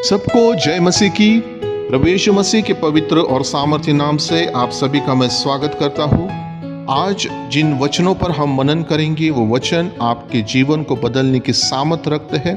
सबको जय मसीह की। प्रभु यीशु मसीह के पवित्र और सामर्थ्य नाम से आप सभी का मैं स्वागत करता हूँ। आज जिन वचनों पर हम मनन करेंगे वो वचन आपके जीवन को बदलने की सामर्थ रखते हैं,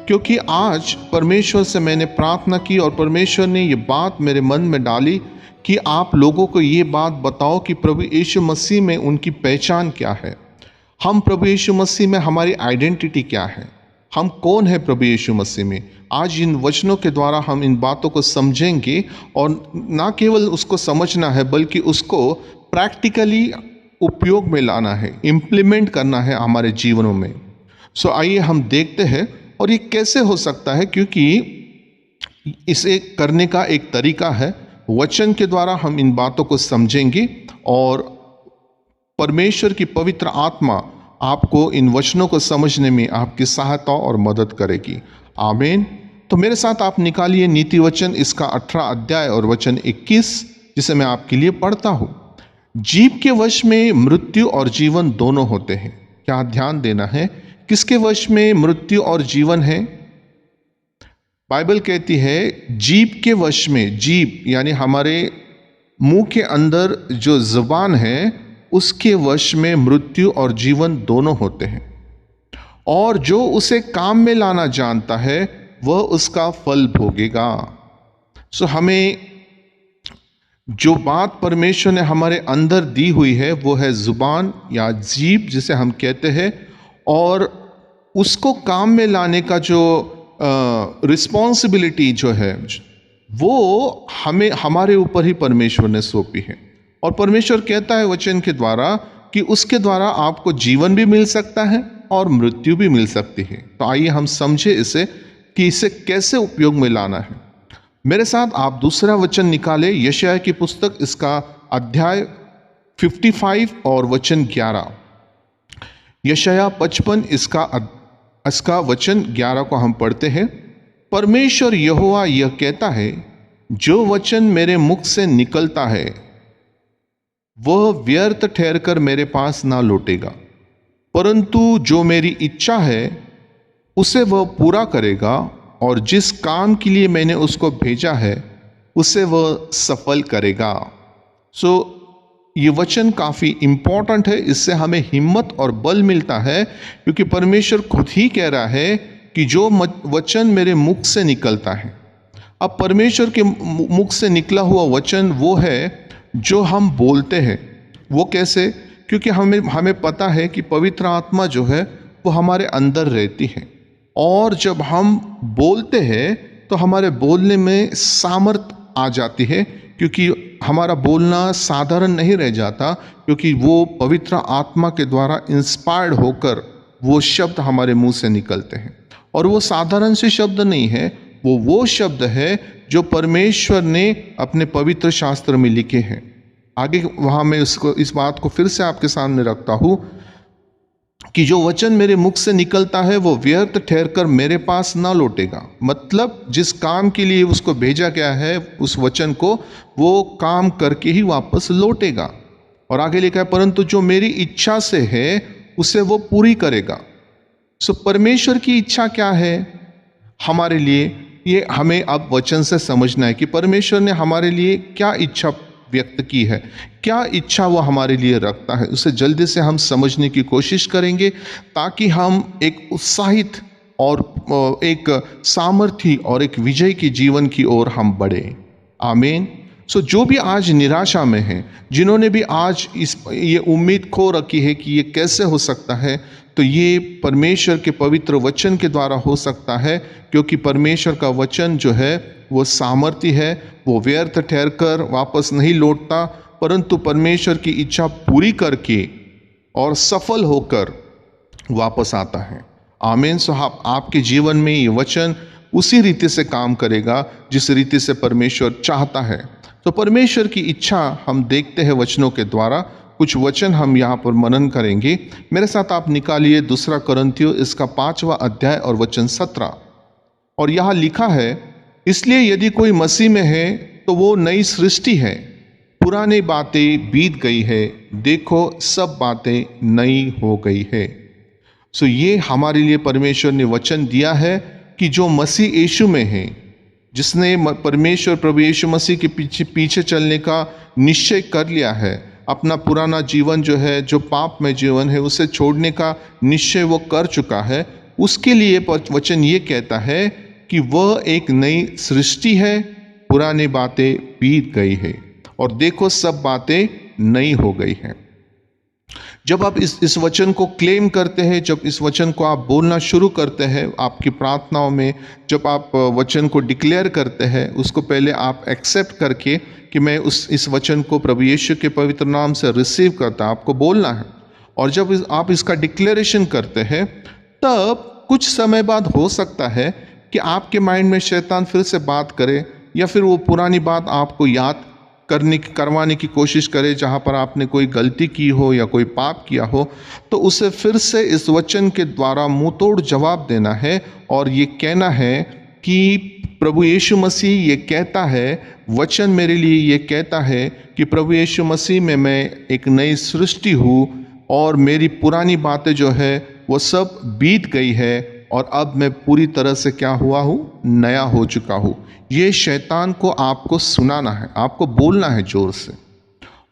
क्योंकि आज परमेश्वर से मैंने प्रार्थना की और परमेश्वर ने ये बात मेरे मन में डाली कि आप लोगों को ये बात बताओ कि प्रभु यीशु मसीह में उनकी पहचान क्या है। हम प्रभु यीशु मसीह में हमारी आइडेंटिटी क्या है, हम कौन है प्रभु यीशु मसीह में। आज इन वचनों के द्वारा हम इन बातों को समझेंगे और ना केवल उसको समझना है बल्कि उसको प्रैक्टिकली उपयोग में लाना है, इम्प्लीमेंट करना है हमारे जीवनों में। सो आइए हम देखते हैं और ये कैसे हो सकता है, क्योंकि इसे करने का एक तरीका है। वचन के द्वारा हम इन बातों को समझेंगे और परमेश्वर की पवित्र आत्मा आपको इन वचनों को समझने में आपकी सहायता और मदद करेगी। आमीन। तो मेरे साथ आप निकालिए नीति वचन इसका 18 अध्याय और वचन 21, जिसे मैं आपके लिए पढ़ता हूं। जीव के वश में मृत्यु और जीवन दोनों होते हैं। क्या ध्यान देना है, किसके वश में मृत्यु और जीवन है? बाइबल कहती है जीव के वश में। जीव यानी हमारे मुंह के अंदर जो जुबान है उसके वश में मृत्यु और जीवन दोनों होते हैं, और जो उसे काम में लाना जानता है वह उसका फल भोगेगा। सो हमें जो बात परमेश्वर ने हमारे अंदर दी हुई है वो है जुबान या जीभ जिसे हम कहते हैं, और उसको काम में लाने का जो रिस्पॉन्सिबिलिटी जो है वो हमें हमारे ऊपर ही परमेश्वर ने सौंपी है। और परमेश्वर कहता है वचन के द्वारा कि उसके द्वारा आपको जीवन भी मिल सकता है और मृत्यु भी मिल सकती है। तो आइए हम समझे इसे कि इसे कैसे उपयोग में लाना है। मेरे साथ आप दूसरा वचन निकाले, यशायाह की पुस्तक इसका अध्याय 55 और वचन 11। यशायाह 55 इसका वचन 11 को हम पढ़ते हैं। परमेश्वर यहोवा यह कहता है, जो वचन मेरे मुख से निकलता है वह व्यर्थ ठहरकर मेरे पास ना लौटेगा, परंतु जो मेरी इच्छा है उसे वह पूरा करेगा, और जिस काम के लिए मैंने उसको भेजा है उसे वह सफल करेगा। सो ये वचन काफ़ी इम्पॉर्टेंट है। इससे हमें हिम्मत और बल मिलता है, क्योंकि परमेश्वर खुद ही कह रहा है कि जो वचन मेरे मुख से निकलता है। अब परमेश्वर के मुख से निकला हुआ वचन वो है जो हम बोलते हैं। वो कैसे? क्योंकि हमें पता है कि पवित्र आत्मा जो है वो हमारे अंदर रहती है, और जब हम बोलते हैं तो हमारे बोलने में सामर्थ आ जाती है, क्योंकि हमारा बोलना साधारण नहीं रह जाता, क्योंकि वो पवित्र आत्मा के द्वारा इंस्पायर्ड होकर वो शब्द हमारे मुंह से निकलते हैं। और वो साधारण से शब्द नहीं है, वो शब्द है जो परमेश्वर ने अपने पवित्र शास्त्र में लिखे हैं। आगे वहाँ मैं इस बात को फिर से आपके सामने रखता हूँ कि जो वचन मेरे मुख से निकलता है वो व्यर्थ ठहरकर मेरे पास ना लौटेगा। मतलब जिस काम के लिए उसको भेजा गया है उस वचन को वो काम करके ही वापस लौटेगा। और आगे लिखा है, परंतु जो मेरी इच्छा से है उसे वो पूरी करेगा। सो परमेश्वर की इच्छा क्या है हमारे लिए, ये हमें अब वचन से समझना है कि परमेश्वर ने हमारे लिए क्या इच्छा व्यक्त की है, क्या इच्छा वो हमारे लिए रखता है। उसे जल्दी से हम समझने की कोशिश करेंगे, ताकि हम एक उत्साहित और एक सामर्थी और एक विजय के जीवन की ओर हम बढ़े। आमीन। सो जो भी आज निराशा में है, जिन्होंने भी आज ये उम्मीद खो रखी है कि ये कैसे हो सकता है, तो ये परमेश्वर के पवित्र वचन के द्वारा हो सकता है, क्योंकि परमेश्वर का वचन जो है वो सामर्थी है, वो व्यर्थ ठहरकर वापस नहीं लौटता, परंतु परमेश्वर की इच्छा पूरी करके और सफल होकर वापस आता है। आमीन। सो आपके जीवन में ये वचन उसी रीति से काम करेगा जिस रीति से परमेश्वर चाहता है। तो परमेश्वर की इच्छा हम देखते हैं वचनों के द्वारा। कुछ वचन हम यहाँ पर मनन करेंगे। मेरे साथ आप निकालिए दूसरा कुरिन्थियों इसका 5वां अध्याय और वचन 17। और यहाँ लिखा है, इसलिए यदि कोई मसीह में है तो वो नई सृष्टि है, पुरानी बातें बीत गई है, देखो सब बातें नई हो गई है। सो ये हमारे लिए परमेश्वर ने वचन दिया है कि जो मसीह यीशु में है जिसने परमेश्वर प्रभु यीशु मसीह के पीछे पीछे चलने का निश्चय कर लिया है, अपना पुराना जीवन जो है, जो पाप में जीवन है, उसे छोड़ने का निश्चय वो कर चुका है, उसके लिए वचन ये कहता है कि वह एक नई सृष्टि है, पुरानी बातें बीत गई है और देखो सब बातें नई हो गई हैं। जब आप इस वचन को क्लेम करते हैं, जब इस वचन को आप बोलना शुरू करते हैं आपकी प्रार्थनाओं में, जब आप वचन को डिक्लेयर करते हैं, उसको पहले आप एक्सेप्ट करके कि मैं इस वचन को प्रभु यीशु के पवित्र नाम से रिसीव करता, आपको बोलना है। और जब आप इसका डिक्लेरेशन करते हैं, तब कुछ समय बाद हो सकता है कि आपके माइंड में शैतान फिर से बात करे या फिर वो पुरानी बात आपको याद करवाने की कोशिश करे, जहाँ पर आपने कोई गलती की हो या कोई पाप किया हो, तो उसे फिर से इस वचन के द्वारा मुंह तोड़ जवाब देना है और ये कहना है कि प्रभु यीशु मसीह ये कहता है, वचन मेरे लिए ये कहता है कि प्रभु यीशु मसीह में मैं एक नई सृष्टि हूँ और मेरी पुरानी बातें जो है वो सब बीत गई है और अब मैं पूरी तरह से क्या हुआ हूँ, नया हो चुका हूँ। ये शैतान को आपको सुनाना है, आपको बोलना है जोर से।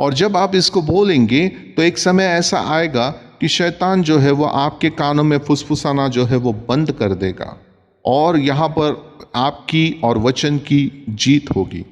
और जब आप इसको बोलेंगे तो एक समय ऐसा आएगा कि शैतान जो है वो आपके कानों में फुसफुसाना जो है वो बंद कर देगा और यहाँ पर आपकी और वचन की जीत होगी।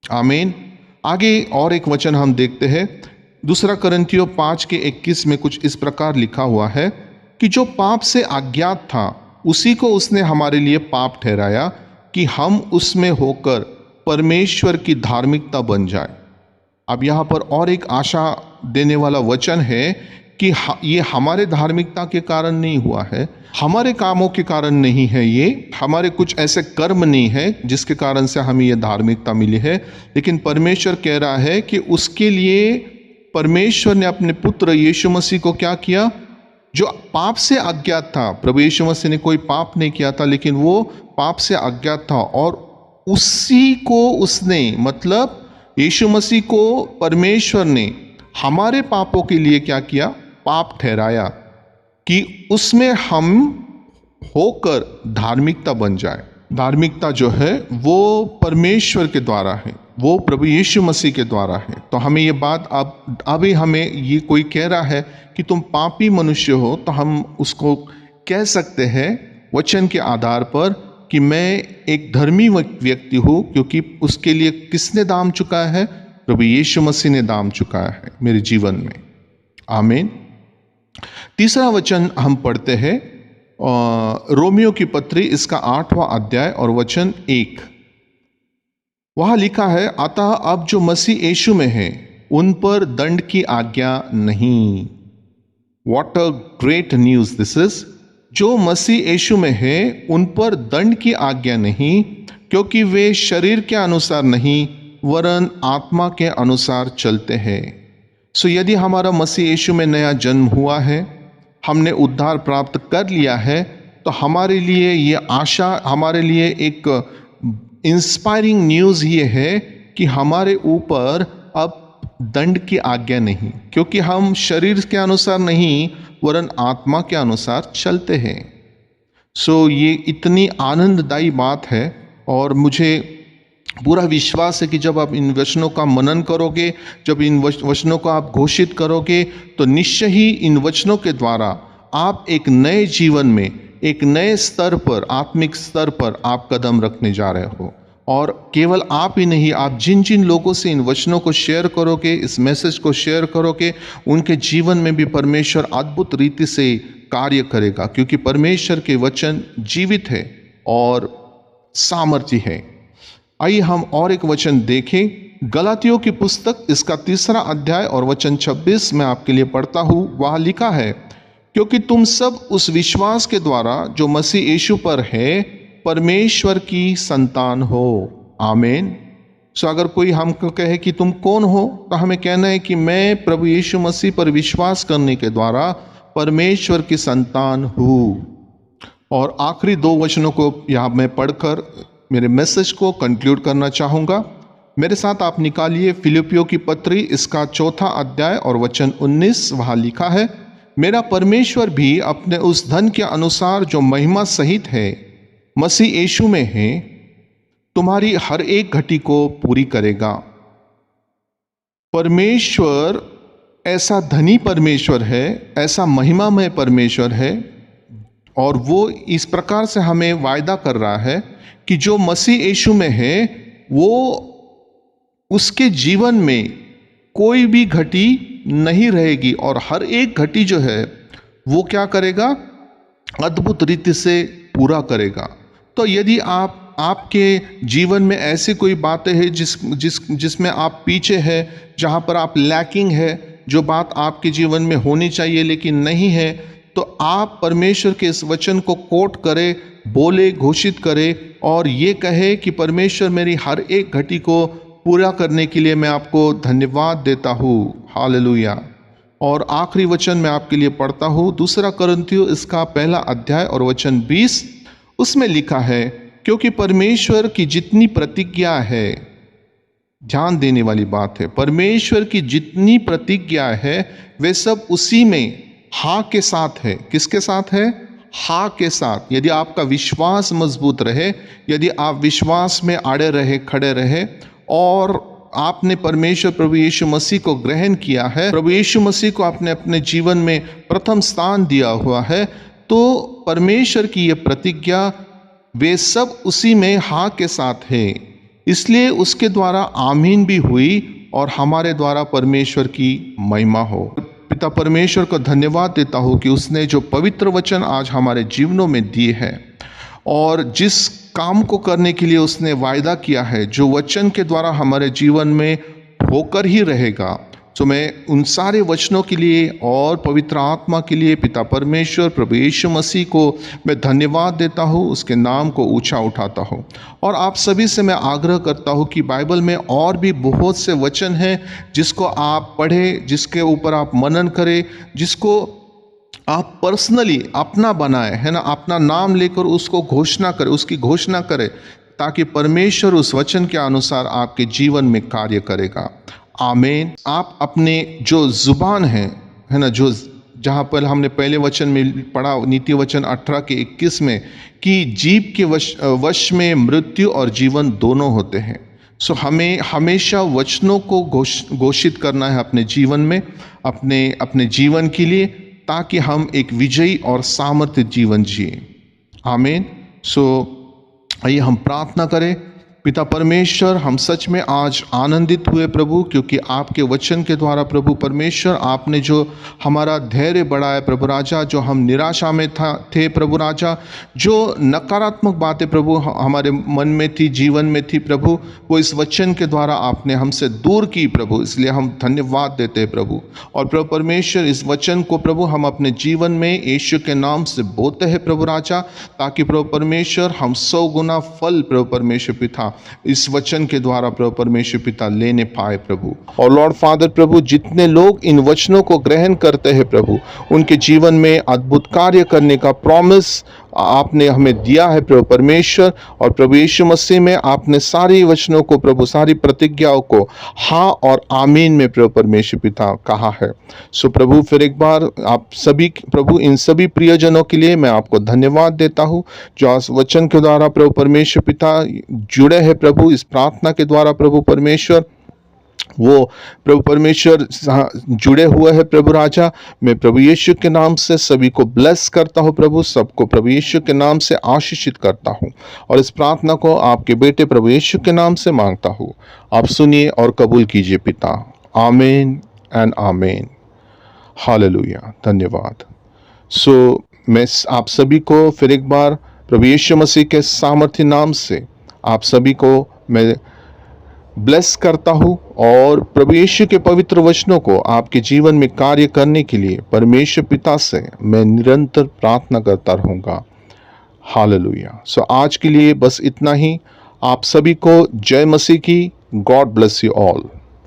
आमीन। आगे और एक वचन हम देखते हैं, 2 कुरिन्थियों 5:21 में कुछ इस प्रकार लिखा हुआ है कि जो पाप से अज्ञात था उसी को उसने हमारे लिए पाप ठहराया कि हम उसमें होकर परमेश्वर की धार्मिकता बन जाए। अब यहाँ पर और एक आशा देने वाला वचन है कि ये हमारे धार्मिकता के कारण नहीं हुआ है, हमारे कामों के कारण नहीं है, ये हमारे कुछ ऐसे कर्म नहीं है जिसके कारण से हमें ये धार्मिकता मिली है, लेकिन परमेश्वर कह रहा है कि उसके लिए परमेश्वर ने अपने पुत्र यीशु मसीह को क्या किया, जो पाप से अज्ञात था। प्रभु यीशु मसीह ने कोई पाप नहीं किया था, लेकिन वो पाप से अज्ञात था और उसी को उसने, मतलब यीशु मसीह को परमेश्वर ने हमारे पापों के लिए क्या किया, पाप ठहराया कि उसमें हम होकर धार्मिकता बन जाए। धार्मिकता जो है वो परमेश्वर के द्वारा है, वो प्रभु यीशु मसीह के द्वारा है। तो हमें ये बात अभी हमें ये कोई कह रहा है कि तुम पापी मनुष्य हो, तो हम उसको कह सकते हैं वचन के आधार पर कि मैं एक धर्मी व्यक्ति हूँ, क्योंकि उसके लिए किसने दाम चुका है, प्रभु यीशु मसीह ने दाम चुका है मेरे जीवन में। आमीन। तीसरा वचन हम पढ़ते हैं रोमियो की पत्री, इसका 8वां अध्याय और वचन 1। वहां लिखा है, अतः अब जो मसीह यीशु में है उन पर दंड की आज्ञा नहीं। What a great news this is. जो मसीह यीशु में है उन पर दंड की आज्ञा नहीं, क्योंकि वे शरीर के अनुसार नहीं वरन आत्मा के अनुसार चलते हैं। सो यदि हमारा मसीह यीशु में नया जन्म हुआ है, हमने उद्धार प्राप्त कर लिया है, तो हमारे लिए ये आशा, हमारे लिए एक इंस्पायरिंग न्यूज़ ये है कि हमारे ऊपर अब दंड की आज्ञा नहीं, क्योंकि हम शरीर के अनुसार नहीं वरन आत्मा के अनुसार चलते हैं। सो ये इतनी आनंददायी बात है और मुझे पूरा विश्वास है कि जब आप इन वचनों का मनन करोगे, जब इन वचनों को आप घोषित करोगे, तो निश्चय ही इन वचनों के द्वारा आप एक नए जीवन में, एक नए स्तर पर, आत्मिक स्तर पर आप कदम रखने जा रहे हो। और केवल आप ही नहीं, आप जिन जिन लोगों से इन वचनों को शेयर करोगे, इस मैसेज को शेयर करोगे, उनके जीवन में भी परमेश्वर अद्भुत रीति से कार्य करेगा, क्योंकि परमेश्वर के वचन जीवित है और सामर्थ्य है। आइए हम और एक वचन देखें। गलातियों की पुस्तक, इसका 3 अध्याय और वचन 26 मैं आपके लिए पढ़ता हूँ। वहाँ लिखा है, क्योंकि तुम सब उस विश्वास के द्वारा जो मसीह यीशु पर है परमेश्वर की संतान हो। आमीन। सो अगर कोई हमको कहे कि तुम कौन हो, तो हमें कहना है कि मैं प्रभु यीशु मसीह पर विश्वास करने के द्वारा परमेश्वर की संतान हूँ। और आखिरी 2 वचनों को यहाँ मैं पढ़कर मेरे मैसेज को कंक्लूड करना चाहूँगा। मेरे साथ आप निकालिए फिलिपियों की पत्री, इसका 4 अध्याय और वचन 19। वहाँ लिखा है, मेरा परमेश्वर भी अपने उस धन के अनुसार जो महिमा सहित है मसीह यीशु में है, तुम्हारी हर एक घटी को पूरी करेगा। परमेश्वर ऐसा धनी परमेश्वर है, ऐसा महिमामय परमेश्वर है, और वो इस प्रकार से हमें वायदा कर रहा है कि जो मसीह यीशु में है वो उसके जीवन में कोई भी घटी नहीं रहेगी, और हर एक घटी जो है वो क्या करेगा, अद्भुत रीति से पूरा करेगा। तो यदि आपके जीवन में ऐसी कोई बातें हैं जिसमें आप पीछे हैं, जहाँ पर आप लैकिंग है, जो बात आपके जीवन में होनी चाहिए लेकिन नहीं है, तो आप परमेश्वर के इस वचन को कोट करें, बोले, घोषित करें और ये कहे कि परमेश्वर मेरी हर एक घटी को पूरा करने के लिए मैं आपको धन्यवाद देता हूँ। हालेलुया। और आखिरी वचन मैं आपके लिए पढ़ता हूँ, 2 कुरिन्थियों इसका 1 अध्याय और वचन 20। उसमें लिखा है, क्योंकि परमेश्वर की जितनी प्रतिज्ञा है, ध्यान देने वाली बात है, परमेश्वर की जितनी प्रतिज्ञा है वे सब उसी में हाँ के साथ है। किसके साथ है? हाँ के साथ। यदि आपका विश्वास मजबूत रहे, यदि आप विश्वास में अड़े रहे, खड़े रहे, और आपने परमेश्वर प्रभु यीशु मसीह को ग्रहण किया है, प्रभु यीशु मसीह को आपने अपने जीवन में प्रथम स्थान दिया हुआ है, तो परमेश्वर की ये प्रतिज्ञा वे सब उसी में हाँ के साथ है। इसलिए उसके द्वारा आमीन भी हुई और हमारे द्वारा परमेश्वर की महिमा हो। पिता परमेश्वर को धन्यवाद देता हूँ कि उसने जो पवित्र वचन आज हमारे जीवनों में दिए हैं और जिस काम को करने के लिए उसने वायदा किया है, जो वचन के द्वारा हमारे जीवन में होकर ही रहेगा, तो मैं उन सारे वचनों के लिए और पवित्र आत्मा के लिए पिता परमेश्वर प्रभु यीशु मसीह को मैं धन्यवाद देता हूँ, उसके नाम को ऊंचा उठाता हूँ। और आप सभी से मैं आग्रह करता हूँ कि बाइबल में और भी बहुत से वचन हैं जिसको आप पढ़ें, जिसके ऊपर आप मनन करें, जिसको आप पर्सनली अपना बनाए, है ना, अपना नाम लेकर उसको घोषणा करें, उसकी घोषणा करें, ताकि परमेश्वर उस वचन के अनुसार आपके जीवन में कार्य करेगा। आमीन। आप अपने जो जुबान है ना, जो जहाँ पर हमने पहले वचन में पढ़ा, नीति वचन 18 के 21 में, कि जीभ के वश में मृत्यु और जीवन दोनों होते हैं। सो हमें हमेशा वचनों को घोषित करना है अपने जीवन में, अपने जीवन के लिए, ताकि हम एक विजयी और सामर्थ्य जीवन जिए। आमीन। सो आइए हम प्रार्थना करें। पिता परमेश्वर, हम सच में आज आनंदित हुए प्रभु, क्योंकि आपके वचन के द्वारा प्रभु परमेश्वर आपने जो हमारा धैर्य बढ़ाया प्रभु राजा, जो हम निराशा में थे प्रभु राजा, जो नकारात्मक बातें प्रभु हमारे मन में थी, जीवन में थी प्रभु, वो इस वचन के द्वारा आपने हमसे दूर की प्रभु। इसलिए हम धन्यवाद देते हैं प्रभु। और प्रभु परमेश्वर, इस वचन को प्रभु हम अपने जीवन में यीशु के नाम से बोते हैं प्रभु राजा, ताकि प्रभु परमेश्वर हम 100 गुना फल प्रभु परमेश्वर पिता इस वचन के द्वारा प्रभु परमेश्वर पिता लेने पाए प्रभु। और लॉर्ड फादर प्रभु, जितने लोग इन वचनों को ग्रहण करते हैं प्रभु, उनके जीवन में अद्भुत कार्य करने का प्रॉमिस आपने हमें दिया है प्रभु परमेश्वर। और प्रभु यीशु मसीह में आपने सारी वचनों को प्रभु, सारी प्रतिज्ञाओं को हाँ और आमीन में प्रभु परमेश्वर पिता कहा है। सो प्रभु, फिर एक बार आप सभी प्रभु, इन सभी प्रियजनों के लिए मैं आपको धन्यवाद देता हूँ जो आज वचन के द्वारा प्रभु परमेश्वर पिता जुड़े हैं प्रभु, इस प्रार्थना के द्वारा प्रभु परमेश्वर वो प्रभु परमेश्वर जुड़े हुए हैं प्रभु राजा। मैं प्रभु यीशु के नाम से सभी को ब्लेस करता हूँ प्रभु, सबको प्रभु यीशु के नाम से आशीषित करता हूँ, और इस प्रार्थना को आपके बेटे प्रभु यीशु के नाम से मांगता हूँ। आप सुनिए और कबूल कीजिए पिता। आमीन एंड आमीन। हालेलुया। धन्यवाद। सो मैं आप सभी को फिर एक बार प्रभु यीशु मसीह के सामर्थ्य नाम से आप सभी को मैं ब्लेस करता हूँ, और प्रभु यीशु के पवित्र वचनों को आपके जीवन में कार्य करने के लिए परमेश्वर पिता से मैं निरंतर प्रार्थना करता रहूँगा। हालेलुया। सो आज के लिए बस इतना ही। आप सभी को जय मसीह की। God bless you all.